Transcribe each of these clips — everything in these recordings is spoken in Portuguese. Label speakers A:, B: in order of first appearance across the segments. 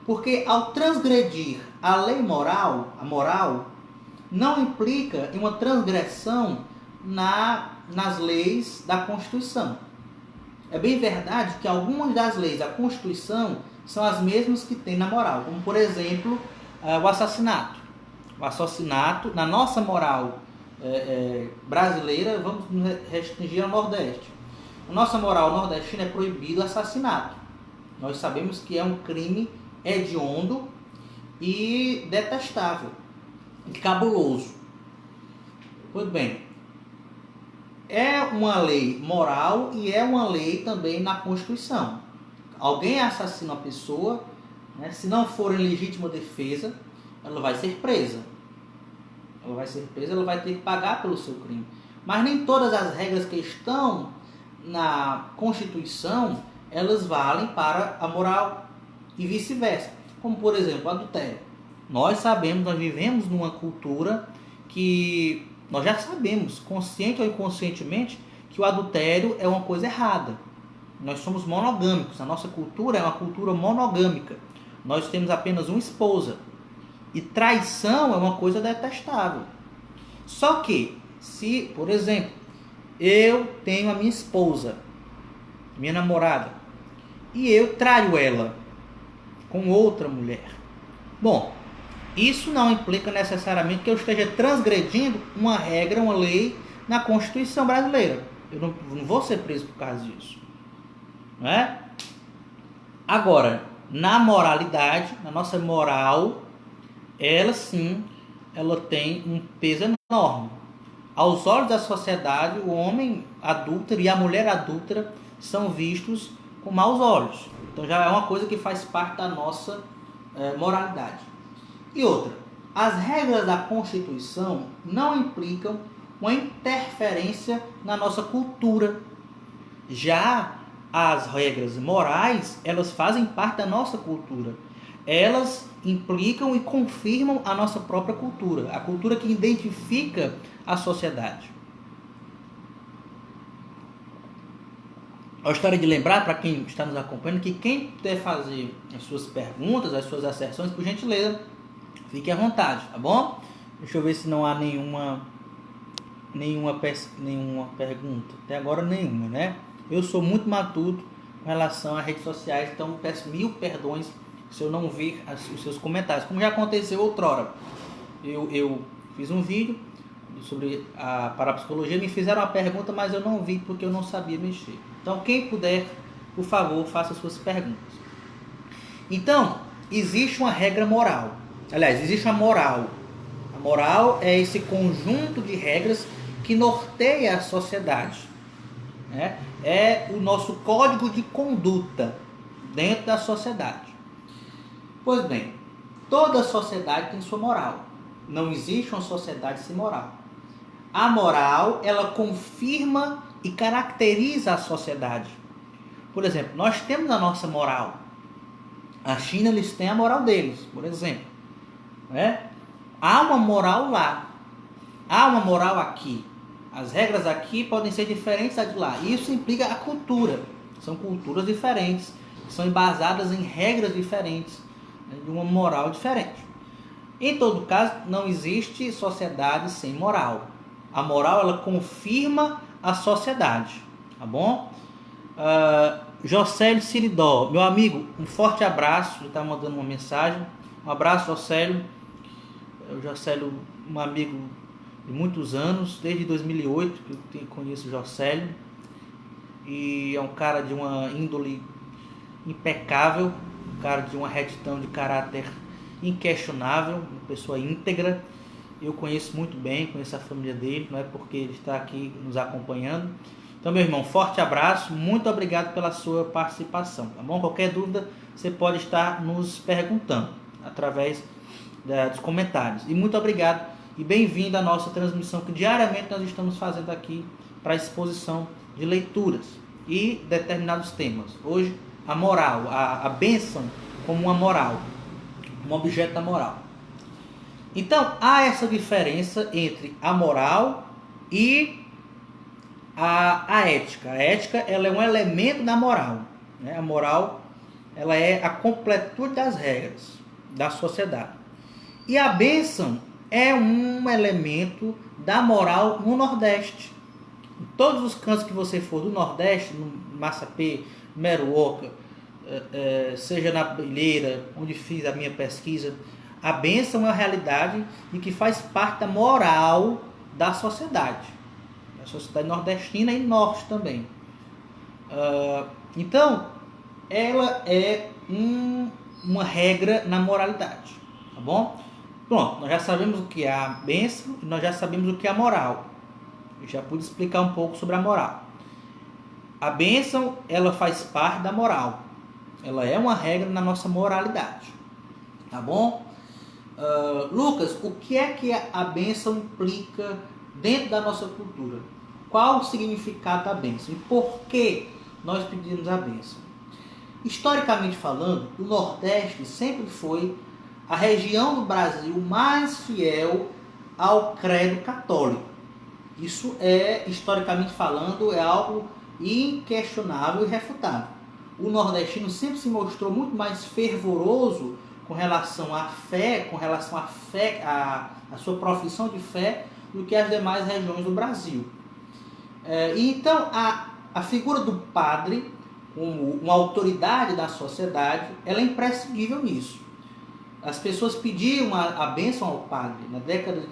A: Porque ao transgredir a lei moral, a moral, não implica em uma transgressão nas leis da Constituição. É bem verdade que algumas das leis da Constituição são as mesmas que tem na moral, como por exemplo o assassinato. O assassinato, na nossa moral brasileira, vamos restringir ao Nordeste. Na nossa moral nordestina é proibido o assassinato. Nós sabemos que é um crime hediondo e detestável, e cabuloso. Pois bem, é uma lei moral e é uma lei também na Constituição. Alguém assassina uma pessoa, né, se não for em legítima defesa, ela vai ser presa. Ela vai ser presa, ela vai ter que pagar pelo seu crime. Mas nem todas as regras que estão na Constituição, elas valem para a moral e vice-versa. Como, por exemplo, o adultério. Nós sabemos, nós vivemos numa cultura que nós já sabemos, consciente ou inconscientemente, que o adultério é uma coisa errada. Nós somos monogâmicos, a nossa cultura é uma cultura monogâmica. Nós temos apenas uma esposa. E traição é uma coisa detestável. Só que, se, por exemplo, eu tenho a minha esposa, minha namorada, e eu traio ela com outra mulher. Bom, isso não implica necessariamente que eu esteja transgredindo uma regra, uma lei na Constituição brasileira. Eu não vou ser preso por causa disso. Não é? Agora, na moralidade, na nossa moral, ela sim, ela tem um peso enorme. Aos olhos da sociedade, o homem adúltero e a mulher adúltera são vistos com maus olhos. Então já é uma coisa que faz parte da nossa moralidade. E outra, as regras da Constituição não implicam uma interferência na nossa cultura. Já as regras morais, elas fazem parte da nossa cultura. Elas implicam e confirmam a nossa própria cultura, a cultura que identifica a sociedade. Eu gostaria de lembrar para quem está nos acompanhando que quem puder fazer as suas perguntas, as suas asserções, por gentileza, fique à vontade, tá bom? Deixa eu ver se não há nenhuma pergunta. Até agora nenhuma, né? Eu sou muito matuto com relação às redes sociais, então peço mil perdões se eu não ver os seus comentários. Como já aconteceu outrora. Eu fiz um vídeo sobre a parapsicologia, me fizeram uma pergunta, mas eu não vi porque eu não sabia mexer. Então, quem puder, por favor, faça suas perguntas. Então, existe uma regra moral. Aliás, existe a moral. A moral é esse conjunto de regras que norteia a sociedade. Né? É o nosso código de conduta dentro da sociedade. Pois bem, toda sociedade tem sua moral. Não existe uma sociedade sem moral. A moral, ela confirma e caracteriza a sociedade. Por exemplo, nós temos a nossa moral. A China, eles têm a moral deles, por exemplo. Né? Há uma moral lá. Há uma moral aqui. As regras aqui podem ser diferentes da de lá. Isso implica a cultura. São culturas diferentes, são embasadas em regras diferentes, né, de uma moral diferente. Em todo caso, não existe sociedade sem moral. A moral, ela confirma a sociedade. Tá bom? Jocélio Siridó, meu amigo, um forte abraço. Ele está mandando uma mensagem. Um abraço, Jocélio. O Jocélio, um amigo de muitos anos, desde 2008 que eu conheço o Jocélio, e é um cara de uma índole impecável, um cara de uma retidão de caráter inquestionável, uma pessoa íntegra. Eu conheço muito bem, conheço a família dele, não é porque ele está aqui nos acompanhando. Então, meu irmão, forte abraço, muito obrigado pela sua participação, tá bom? Qualquer dúvida, você pode estar nos perguntando através dos comentários. E muito obrigado e bem-vindo à nossa transmissão que diariamente nós estamos fazendo aqui para a exposição de leituras e determinados temas. Hoje, a moral, a bênção como uma moral, um objeto da moral. Então, há essa diferença entre a moral e a ética. A ética, ela é um elemento da moral, né? A moral ela é a completude das regras da sociedade. E a bênção é um elemento da moral no Nordeste. Em todos os cantos que você for do Nordeste, no Massapê, Meruoca, seja na Ilheira, onde fiz a minha pesquisa, a bênção é uma realidade e que faz parte da moral da sociedade nordestina e norte também. Então, ela é uma regra na moralidade, tá bom? Pronto, nós já sabemos o que é a bênção e nós já sabemos o que é a moral. Eu já pude explicar um pouco sobre a moral. A bênção, ela faz parte da moral. Ela é uma regra na nossa moralidade, tá bom? Lucas, o que é que a bênção implica dentro da nossa cultura? Qual o significado da bênção? E por que nós pedimos a bênção? Historicamente falando, o Nordeste sempre foi a região do Brasil mais fiel ao credo católico. Isso historicamente falando, é algo inquestionável e irrefutável. O nordestino sempre se mostrou muito mais fervoroso com relação à fé, à sua profissão de fé, do que as demais regiões do Brasil. Então, a figura do padre, como uma autoridade da sociedade, ela é imprescindível nisso. As pessoas pediam a bênção ao padre.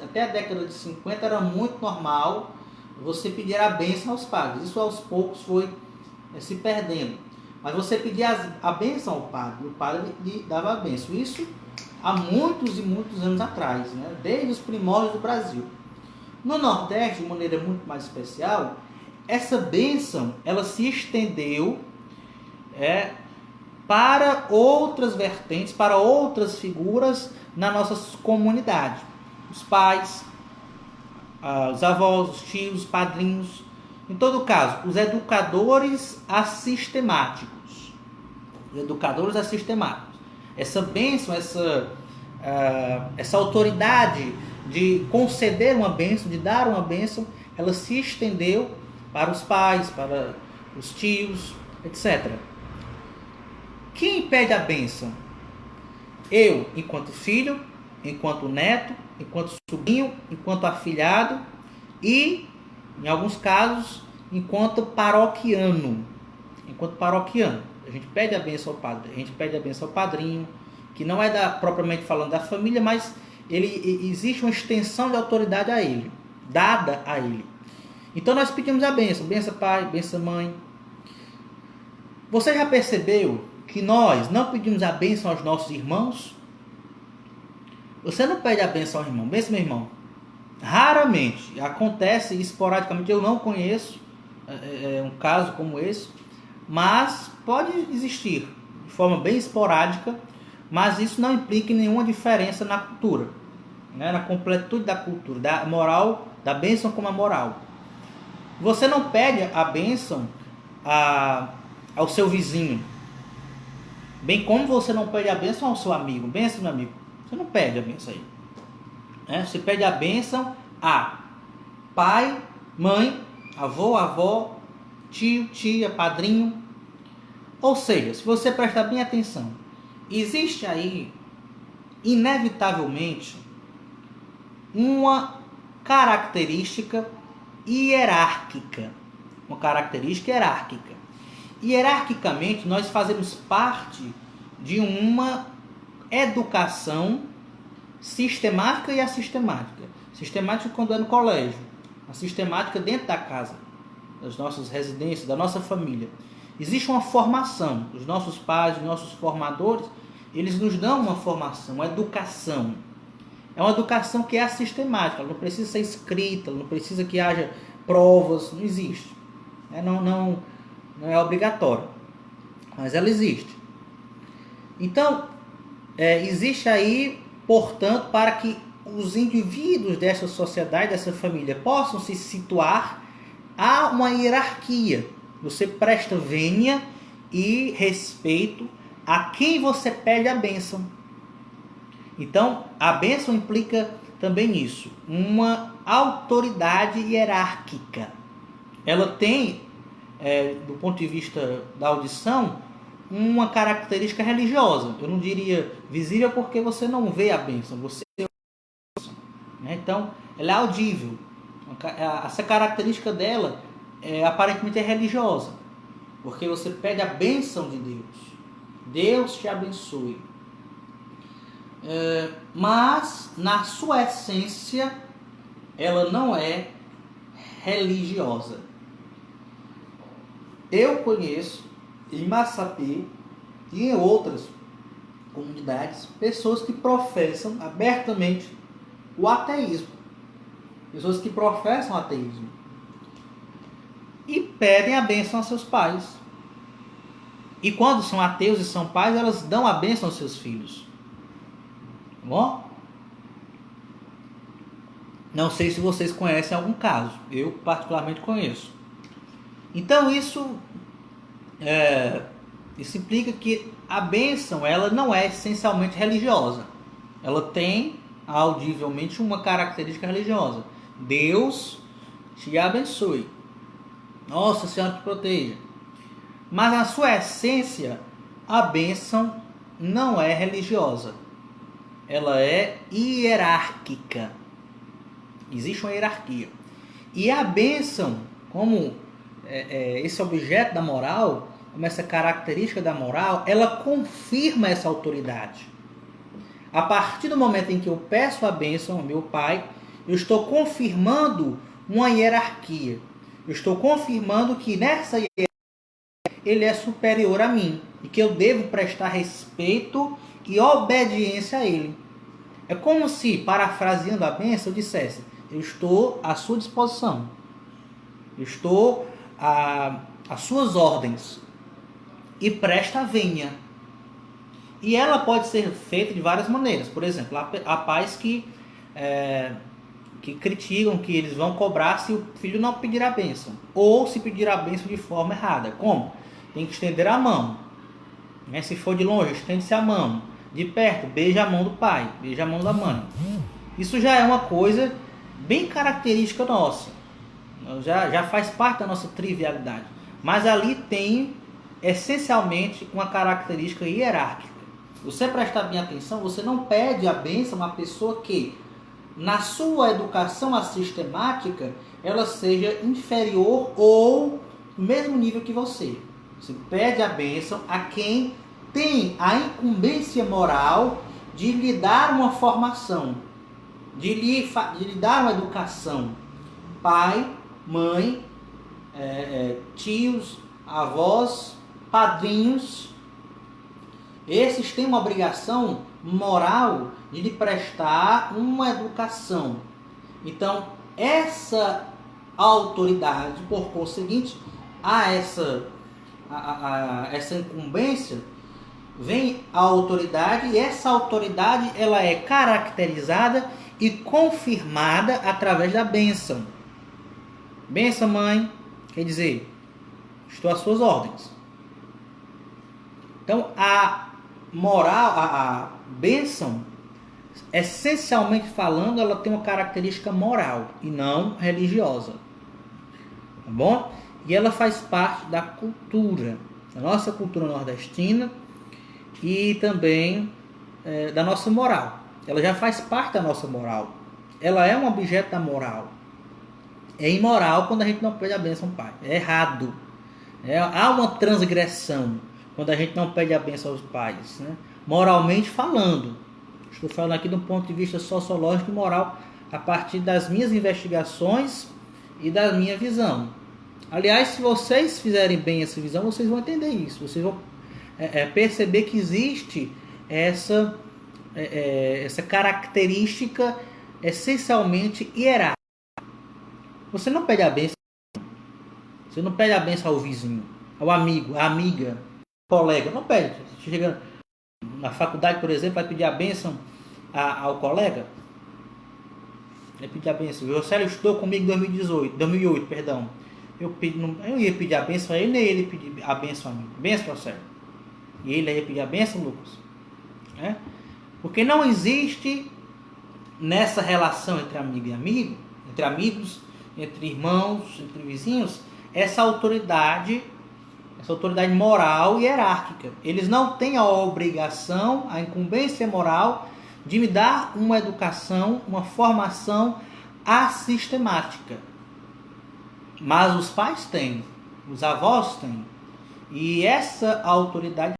A: Até a década de 50 era muito normal você pedir a bênção aos padres. Isso aos poucos foi se perdendo. Mas você pedia a bênção ao padre, e o padre lhe dava a bênção. Isso há muitos e muitos anos atrás, né? Desde os primórdios do Brasil. No Nordeste, de maneira muito mais especial, essa bênção ela se estendeu para outras vertentes, para outras figuras na nossa comunidade. Os pais, os avós, os tios, os padrinhos. Em todo caso, os educadores assistemáticos. Essa bênção, essa autoridade de conceder uma bênção, de dar uma bênção, ela se estendeu para os pais, para os tios, etc. Quem pede a bênção? Eu, enquanto filho, enquanto neto, enquanto sobrinho, enquanto afilhado e, em alguns casos, enquanto paroquiano. A gente pede a bênção ao padre, a gente pede a bênção ao padrinho, que não é propriamente falando da família, mas existe uma extensão de autoridade a ele, dada a ele. Então nós pedimos a bênção, bênção pai, bênção mãe. Você já percebeu que nós não pedimos a bênção aos nossos irmãos? Você não pede a bênção ao irmão, bênção meu irmão. Raramente, acontece esporadicamente, eu não conheço um caso como esse, mas pode existir de forma bem esporádica, mas isso não implica nenhuma diferença na cultura, né? Na completude da cultura, da moral, da bênção como a moral. Você não pede a bênção ao seu vizinho, bem como você não pede a bênção ao seu amigo. Bênção, meu amigo. Você não pede a bênção aí. Você pede a bênção a pai, mãe, avô, avó, tio, tia, padrinho. Ou seja, se você prestar bem atenção, existe aí, inevitavelmente, uma característica hierárquica. Hierarquicamente, nós fazemos parte de uma educação sistemática e assistemática. Sistemática quando é no colégio, a sistemática dentro da casa, das nossas residências, da nossa família. Existe uma formação, os nossos pais, os nossos formadores, eles nos dão uma formação, uma educação. É uma educação que é assistemática, ela não precisa ser escrita, ela não precisa que haja provas, não existe. Não é obrigatório, mas ela existe. Então, existe aí, portanto, para que os indivíduos dessa sociedade, dessa família, possam se situar, há uma hierarquia. Você presta vênia e respeito a quem você pede a bênção. Então, a bênção implica também isso, uma autoridade hierárquica. Ela tem, do ponto de vista da audição, uma característica religiosa. Eu não diria visível porque você não vê a bênção, você vê a bênção, né? Então, ela é audível. Essa característica dela aparentemente é religiosa, porque você pede a bênção de Deus. Deus te abençoe. Mas, na sua essência, ela não é religiosa. Eu conheço em Massapê e em outras comunidades pessoas que professam abertamente o ateísmo. Pessoas que professam o ateísmo e pedem a bênção aos seus pais. E quando são ateus e são pais, elas dão a bênção aos seus filhos. Tá bom? Não sei se vocês conhecem algum caso. Eu particularmente conheço. Então isso implica que a bênção ela não é essencialmente religiosa. Ela tem audivelmente uma característica religiosa. Deus te abençoe. Nossa Senhora te proteja. Mas na sua essência, a bênção não é religiosa. Ela é hierárquica. Existe uma hierarquia. E a bênção, como esse objeto da moral, como essa característica da moral, ela confirma essa autoridade. A partir do momento em que eu peço a bênção ao meu pai, eu estou confirmando uma hierarquia. Eu estou confirmando que nessa hierarquia ele é superior a mim e que eu devo prestar respeito e obediência a ele. É como se, parafraseando a bênção, eu dissesse: eu estou à sua disposição. Eu estou às suas ordens. E presta venha. E ela pode ser feita de várias maneiras. Por exemplo, há pais que criticam que eles vão cobrar se o filho não pedir a bênção. Ou se pedir a bênção de forma errada. Como? Tem que estender a mão. Né? Se for de longe, estende-se a mão. De perto, beija a mão do pai, beija a mão da mãe. Isso já é uma coisa bem característica nossa. Já faz parte da nossa trivialidade. Mas ali tem essencialmente uma característica hierárquica. Você prestar bem atenção, você não pede a bênção a uma pessoa que, na sua educação sistemática, ela seja inferior ou no mesmo nível que você. Você pede a bênção a quem tem a incumbência moral de lhe dar uma formação, de lhe dar uma educação. Pai, mãe, tios, avós, padrinhos, esses têm uma obrigação moral de lhe prestar uma educação. Então, essa autoridade, por conseguinte, a essa incumbência, vem a autoridade, e essa autoridade ela é caracterizada e confirmada através da bênção. Bênção, mãe, quer dizer, estou às suas ordens. Então, a moral, a bênção, essencialmente falando, ela tem uma característica moral e não religiosa. Tá bom? E ela faz parte da cultura, da nossa cultura nordestina e também da nossa moral. Ela já faz parte da nossa moral. Ela é um objeto da moral. É imoral quando a gente não pede a bênção ao pai. É errado. Há uma transgressão quando a gente não pede a bênção aos pais, né? Moralmente falando. Estou falando aqui do ponto de vista sociológico e moral a partir das minhas investigações e da minha visão. Aliás, se vocês fizerem bem essa visão, vocês vão entender isso. Vocês vão perceber que existe essa característica essencialmente hierárquica. Você não pede a bênção. Você não pede a bênção ao vizinho, ao amigo, à amiga, ao colega. Não pede. Você chega na faculdade, por exemplo, vai pedir a bênção ao colega. Vai pedir a bênção. O Jocélio estudou comigo em 2008, perdão. Eu ia pedir a bênção a ele, nem ele pedir a bênção a mim. Bênção, Jocélio. E ele ia pedir a bênção, Lucas. Porque não existe nessa relação entre amigo e amigo, entre amigos, entre irmãos, entre vizinhos, essa autoridade essa autoridade moral e hierárquica. Eles não têm a obrigação, a incumbência moral de me dar uma educação, uma formação assistemática. Mas os pais têm, os avós têm. E essa autoridade